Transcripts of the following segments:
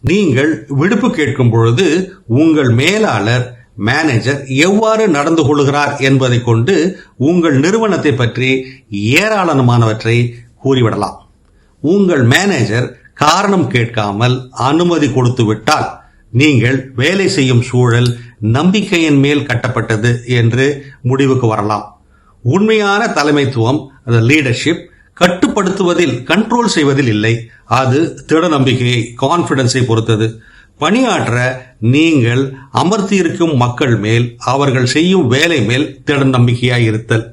நீங்கள் விடுப்பு கேட்கும் பொழுது உங்கள் மேலாளர் மேனேஜர் எவ்வாறு நடந்து கொள்கிறார் என்பதை கொண்டு உங்கள் நிறுவனத்தை பற்றி ஏராளமானவற்றை கூறிவிடலாம். உங்கள் மேனேஜர் காரணம் கேட்காமல் அனுமதி கொடுத்து விட்டால் நீங்கள் வேலை செய்யும் சூழல் நம்பிக்கையின் மேல் கட்டப்பட்டது என்று முடிவுக்கு வரலாம். உண்மையான தலைமைத்துவம், லீடர்ஷிப், கட்டுப்படுத்துவதில், கண்ட்ரோல் செய்வதில் இல்லை. அது திட நம்பிக்கையை, கான்பிடன்ஸை பொறுத்தது. பணியாற்ற நீங்கள் அமர்த்தியிருக்கும் மக்கள் மேல், அவர்கள் செய்யும் வேலை மேல் திட நம்பிக்கையாய் இருத்தல்.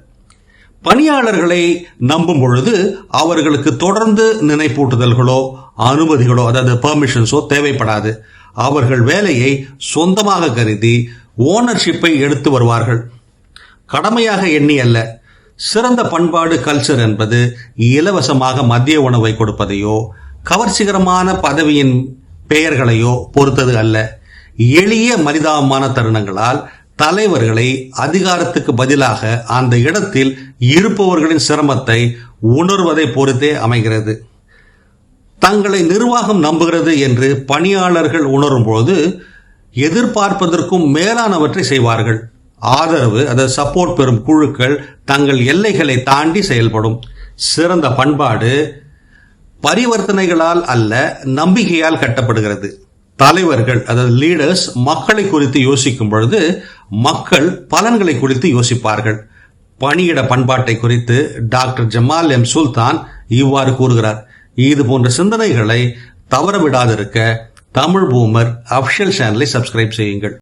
பணியாளர்களை நம்பும் பொழுது அவர்களுக்கு தொடர்ந்து நினைப்பூட்டுதல்களோ அனுமதிகளோ பெர்மிஷன்ஸோ தேவைப்படாது. அவர்கள் வேலையை சொந்தமாக கருதி ஓனர்ஷிப்பை எடுத்து வருவார்கள், கடமையாக எண்ணி அல்ல. சிறந்த பண்பாடு கல்ச்சர் என்பது இலவசமாக மதிய உணவை கொடுப்பதையோ கவர்ச்சிகரமான பதவியின் பெயர்களையோ பொறுத்தது அல்ல. எளிய மனிதாபமான தருணங்களால் தலைவர்களை அதிகாரத்துக்கு பதிலாக அந்த இடத்தில் இருப்பவர்களின் சிரமத்தை உணர்வதை பொறுத்தே அமைகிறது. தங்களை நிர்வாகம் நம்புகிறது என்று பணியாளர்கள் உணரும் போது எதிர்பார்ப்பதற்கும் மேலானவற்றை செய்வார்கள். ஆதரவு, சப்போர்ட் பெறும் குழுக்கள் தங்கள் எல்லைகளை தாண்டி செயல்படும். சிறந்த பண்பாடு பரிவர்த்தனைகளால் அல்ல, நம்பிக்கையால் கட்டப்படுகிறது. தலைவர்கள், லீடர்ஸ், மக்களை குறித்து யோசிக்கும் பொழுது மக்கள் பலன்களை குறித்து யோசிப்பார்கள். பணியிட பண்பாட்டை குறித்து டாக்டர் ஜமால் எம் சுல்தான் இவ்வாறு கூறுகிறார். இது போன்ற சிந்தனைகளை தவறவிடாதிருக்க தமிழ் பூமர் அபிஷியல் சேனலை சப்ஸ்கிரைப் செய்யுங்கள்.